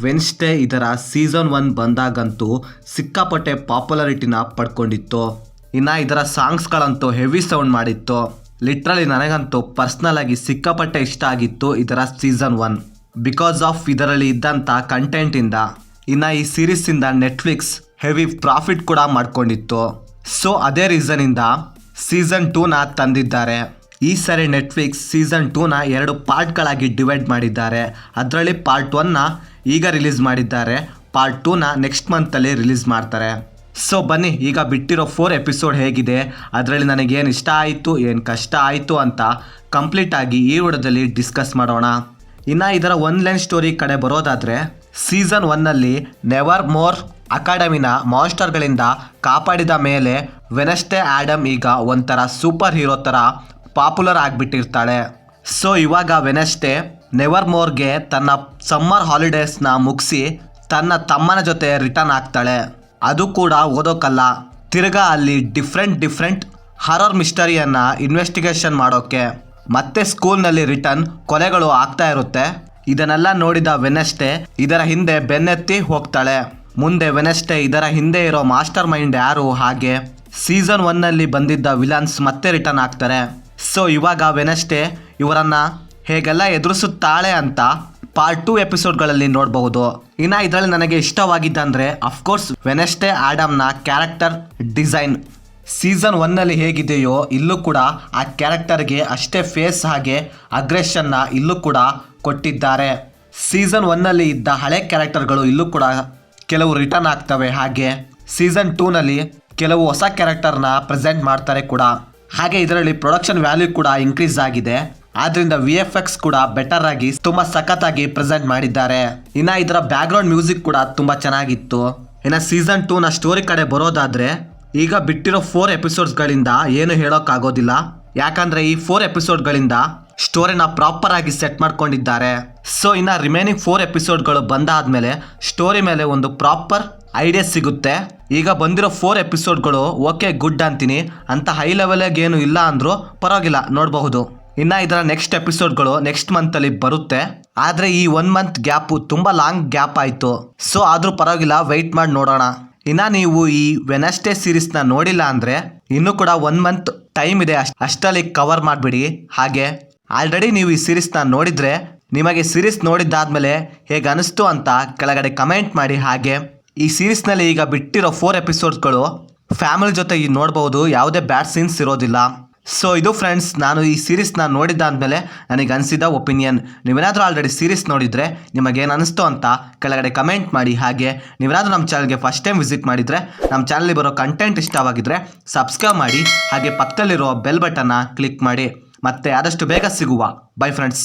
Wednesday ಇದರ season 1 ಬಂದಾಗಂತೂ ಸಿಕ್ಕಾಪಟ್ಟೆ ಪಾಪ್ಯುಲಾರಿಟಿನ ಪಡ್ಕೊಂಡಿತ್ತು. ಇನ್ನು ಇದರ ಸಾಂಗ್ಸ್ಗಳಂತೂ ಹೆವಿ ಸೌಂಡ್ ಮಾಡಿತ್ತು. ಲಿಟ್ರಲಿ ನನಗಂತೂ ಪರ್ಸ್ನಲ್ ಆಗಿ ಸಿಕ್ಕಾಪಟ್ಟೆ ಇಷ್ಟ ಆಗಿತ್ತು ಇದರ ಸೀಸನ್ 1 ಬಿಕಾಸ್ ಆಫ್ ಇದರಲ್ಲಿ ಇದ್ದಂಥ ಕಂಟೆಂಟಿಂದ. ಇನ್ನು ಈ ಸೀರೀಸಿಂದ ನೆಟ್ಫ್ಲಿಕ್ಸ್ ಹೆವಿ ಪ್ರಾಫಿಟ್ ಕೂಡ ಮಾಡ್ಕೊಂಡಿತ್ತು. ಸೊ ಅದೇ ರೀಸನಿಂದ ಸೀಸನ್ 2ನ ತಂದಿದ್ದಾರೆ. ಈ ಸರಿ ನೆಟ್ಫ್ಲಿಕ್ಸ್ ಸೀಸನ್ 2ನ 2 ಪಾರ್ಟ್ಗಳಾಗಿ ಡಿವೈಡ್ ಮಾಡಿದ್ದಾರೆ. ಅದರಲ್ಲಿ ಪಾರ್ಟ್ 1ನ ಈಗ ರಿಲೀಸ್ ಮಾಡಿದ್ದಾರೆ, ಪಾರ್ಟ್ 2ನ ನೆಕ್ಸ್ಟ್ ಮಂತಲ್ಲಿ ರಿಲೀಸ್ ಮಾಡ್ತಾರೆ. ಸೊ ಬನ್ನಿ, ಈಗ ಬಿಟ್ಟಿರೋ 4 ಎಪಿಸೋಡ್ ಹೇಗಿದೆ, ಅದರಲ್ಲಿ ನನಗೇನು ಇಷ್ಟ ಆಯಿತು, ಏನು ಕಷ್ಟ ಆಯಿತು ಅಂತ ಕಂಪ್ಲೀಟಾಗಿ ಈ ವಿಡಿಯೋದಲ್ಲಿ ಡಿಸ್ಕಸ್ ಮಾಡೋಣ. ಇನ್ನು ಇದರ ಒನ್ ಲೈನ್ ಸ್ಟೋರಿ ಕಡೆ ಬರೋದಾದರೆ, ಸೀಸನ್ 1ನಲ್ಲಿ ನೆವರ್ ಮೋರ್ ಅಕಾಡೆಮಿನ ಮಾನ್ಸ್ಟರ್ಗಳಿಂದ ಕಾಪಾಡಿದ ಮೇಲೆ ವೆನಸ್ಡೇ ಆ್ಯಡಮ್ ಈಗ ಒಂಥರ ಸೂಪರ್ ಹೀರೋ ಥರ ಪಾಪ್ಯುಲರ್ ಆಗಿಬಿಟ್ಟಿರ್ತಾಳೆ. ಸೊ ಇವಾಗ ವೆನಸ್ಡೇ ನೆವರ್ ಮೋರ್ಗೆ ತನ್ನ ಸಮ್ಮರ್ ಹಾಲಿಡೇಸ್ನ ಮುಗಿಸಿ ತನ್ನ ತಮ್ಮನ ಜೊತೆ ರಿಟರ್ನ್ ಆಗ್ತಾಳೆ. ಅದು ಕೂಡ ಓದೋಕ್ಕಲ್ಲ, ತಿರ್ಗಾ ಅಲ್ಲಿ ಡಿಫ್ರೆಂಟ್ ಹಾರರ್ ಮಿಸ್ಟರಿಯನ್ನು ಇನ್ವೆಸ್ಟಿಗೇಷನ್ ಮಾಡೋಕ್ಕೆ. ಮತ್ತೆ ಸ್ಕೂಲ್ನಲ್ಲಿ ರಿಟರ್ನ್ ಕೊಲೆಗಳು ಆಗ್ತಾ ಇರುತ್ತೆ. ಇದನ್ನೆಲ್ಲ ನೋಡಿದ ವೆನಸ್ಡೇ ಇದರ ಹಿಂದೆ ಬೆನ್ನೆತ್ತಿ ಹೋಗ್ತಾಳೆ. ಮುಂದೆ ವೆನಸ್ಡೇ ಇದರ ಹಿಂದೆ ಇರೋ ಮಾಸ್ಟರ್ ಮೈಂಡ್ ಯಾರು, ಹಾಗೆ ಸೀಸನ್ 1ನಲ್ಲಿ ಬಂದಿದ್ದ ವಿಲನ್ಸ್ ಮತ್ತೆ ರಿಟರ್ನ್ ಆಗ್ತಾರೆ. ಸೊ ಇವಾಗ ವೆನಸ್ಡೇ ಇವರನ್ನು ಹೇಗೆಲ್ಲ ಎದುರಿಸುತ್ತಾಳೆ ಅಂತ ಪಾರ್ಟ್ 2 ಎಪಿಸೋಡ್ಗಳಲ್ಲಿ ನೋಡಬಹುದು. ಇನ್ನು ಇದರಲ್ಲಿ ನನಗೆ ಇಷ್ಟವಾಗಿದ್ದಂದರೆ ಅಫ್ಕೋರ್ಸ್ ವೆನಸ್ಡೇ ಆ್ಯಡಮ್ನ ಕ್ಯಾರೆಕ್ಟರ್ ಡಿಸೈನ್. ಸೀಸನ್ 1ನಲ್ಲಿ ಹೇಗಿದೆಯೋ ಇಲ್ಲೂ ಕೂಡ ಆ ಕ್ಯಾರೆಕ್ಟರ್ಗೆ ಅಷ್ಟೇ ಫೇಸ್ ಹಾಗೆ ಅಗ್ರೆಷನ್ನ ಇಲ್ಲೂ ಕೂಡ ಕೊಟ್ಟಿದ್ದಾರೆ. ಸೀಸನ್ 1ನಲ್ಲಿ ಇದ್ದ ಹಳೆ ಕ್ಯಾರೆಕ್ಟರ್ಗಳು ಇಲ್ಲೂ ಕೂಡ ಕೆಲವು ರಿಟರ್ನ್ ಆಗ್ತವೆ. ಹಾಗೆ ಸೀಸನ್ 2ನಲ್ಲಿ ಕೆಲವು ಹೊಸ ಕ್ಯಾರೆಕ್ಟರ್ನ ಪ್ರೆಸೆಂಟ್ ಮಾಡ್ತಾರೆ ಕೂಡ. ಹಾಗೆ ಇದರಲ್ಲಿ ಪ್ರೊಡಕ್ಷನ್ ವ್ಯಾಲ್ಯೂ ಕೂಡ ಇನ್ಕ್ರೀಸ್ ಆಗಿದೆ. ಆದ್ದರಿಂದ VFX ಕೂಡ ಬೆಟರ್ ಆಗಿ ತುಂಬ ಸಖತ್ತಾಗಿ ಪ್ರೆಸೆಂಟ್ ಮಾಡಿದ್ದಾರೆ. ಇನ್ನು ಇದರ ಬ್ಯಾಕ್ಗ್ರೌಂಡ್ ಮ್ಯೂಸಿಕ್ ಕೂಡ ತುಂಬ ಚೆನ್ನಾಗಿತ್ತು. ಇನ್ನು ಸೀಸನ್ 2ನ ಸ್ಟೋರಿ ಕಡೆ ಬರೋದಾದರೆ, ಈಗ ಬಿಟ್ಟಿರೋ 4 ಎಪಿಸೋಡ್ಸ್ಗಳಿಂದ ಏನು ಹೇಳೋಕ್ಕಾಗೋದಿಲ್ಲ. ಯಾಕಂದರೆ ಈ 4 ಎಪಿಸೋಡ್ಗಳಿಂದ ಸ್ಟೋರಿನ ಪ್ರಾಪರ್ ಆಗಿ ಸೆಟ್ ಮಾಡ್ಕೊಂಡಿದ್ದಾರೆ. ಸೊ ಇನ್ನು ರಿಮೈನಿಂಗ್ 4 ಎಪಿಸೋಡ್ಗಳು ಬಂದಾದ್ಮೇಲೆ ಸ್ಟೋರಿ ಮೇಲೆ ಒಂದು ಪ್ರಾಪರ್ ಐಡಿಯಾ ಸಿಗುತ್ತೆ. ಈಗ ಬಂದಿರೋ 4 ಎಪಿಸೋಡ್ಗಳು ಓಕೆ ಗುಡ್ ಅಂತೀನಿ, ಅಂತ ಹೈ ಲೆವೆಲ್ಗೆ ಏನು ಇಲ್ಲ ಅಂದರೂ ಪರವಾಗಿಲ್ಲ, ನೋಡಬಹುದು. ಇನ್ನು ಇದರ ನೆಕ್ಸ್ಟ್ ಎಪಿಸೋಡ್ಗಳು ನೆಕ್ಸ್ಟ್ ಮಂತಲ್ಲಿ ಬರುತ್ತೆ. ಆದರೆ ಈ 1 ಮಂತ್ ಗ್ಯಾಪು ತುಂಬ ಲಾಂಗ್ ಗ್ಯಾಪ್ ಆಯಿತು. ಸೊ ಆದರೂ ಪರವಾಗಿಲ್ಲ, ವೆಯ್ಟ್ ಮಾಡಿ ನೋಡೋಣ. ಇನ್ನು ನೀವು ಈ ವೆನಸ್ಡೇ ಸೀರೀಸ್ನ ನೋಡಿಲ್ಲ ಅಂದರೆ ಇನ್ನೂ ಕೂಡ 1 ಮಂತ್ ಟೈಮ್ ಇದೆ, ಅಷ್ಟರಲ್ಲಿ ಕವರ್ ಮಾಡಿಬಿಡಿ. ಹಾಗೆ ಆಲ್ರೆಡಿ ನೀವು ಈ ಸೀರೀಸ್ನ ನೋಡಿದರೆ ನಿಮಗೆ ಸೀರೀಸ್ ನೋಡಿದ್ದಾದ್ಮೇಲೆ ಹೇಗೆ ಅನಿಸ್ತು ಅಂತ ಕೆಳಗಡೆ ಕಮೆಂಟ್ ಮಾಡಿ. ಹಾಗೆ ಈ ಸೀರೀಸ್ನಲ್ಲಿ ಈಗ ಬಿಟ್ಟಿರೋ 4 ಎಪಿಸೋಡ್ಸ್ಗಳು ಫ್ಯಾಮಿಲಿ ಜೊತೆ ನೋಡ್ಬೋದು, ಯಾವುದೇ ಬ್ಯಾಡ್ ಸೀನ್ಸ್ ಇರೋದಿಲ್ಲ. ಸೊ ಇದು ಫ್ರೆಂಡ್ಸ್, ನಾನು ಈ ಸೀರೀಸ್ನ ನೋಡಿದ್ದಾದ್ಮೇಲೆ ನನಗೆ ಅನಿಸಿದ ಒಪಿನಿಯನ್. ನೀವೇನಾದರೂ ಆಲ್ರೆಡಿ ಸೀರೀಸ್ ನೋಡಿದರೆ ನಿಮಗೇನು ಅನಿಸ್ತು ಅಂತ ಕೆಳಗಡೆ ಕಮೆಂಟ್ ಮಾಡಿ. ಹಾಗೆ ನೀವೇನಾದರೂ ನಮ್ಮ ಚಾನಲ್ಗೆ ಫಸ್ಟ್ ಟೈಮ್ ವಿಸಿಟ್ ಮಾಡಿದರೆ ನಮ್ಮ ಚಾನಲ್ಗೆ ಬರೋ ಕಂಟೆಂಟ್ ಇಷ್ಟವಾಗಿದ್ದರೆ ಸಬ್ಸ್ಕ್ರೈಬ್ ಮಾಡಿ. ಹಾಗೆ ಪಕ್ಕದಲ್ಲಿರೋ ಬೆಲ್ ಬಟನ್ನ ಕ್ಲಿಕ್ ಮಾಡಿ. ಮತ್ತೆ ಆದಷ್ಟು ಬೇಗ ಸಿಗುವ. By friends.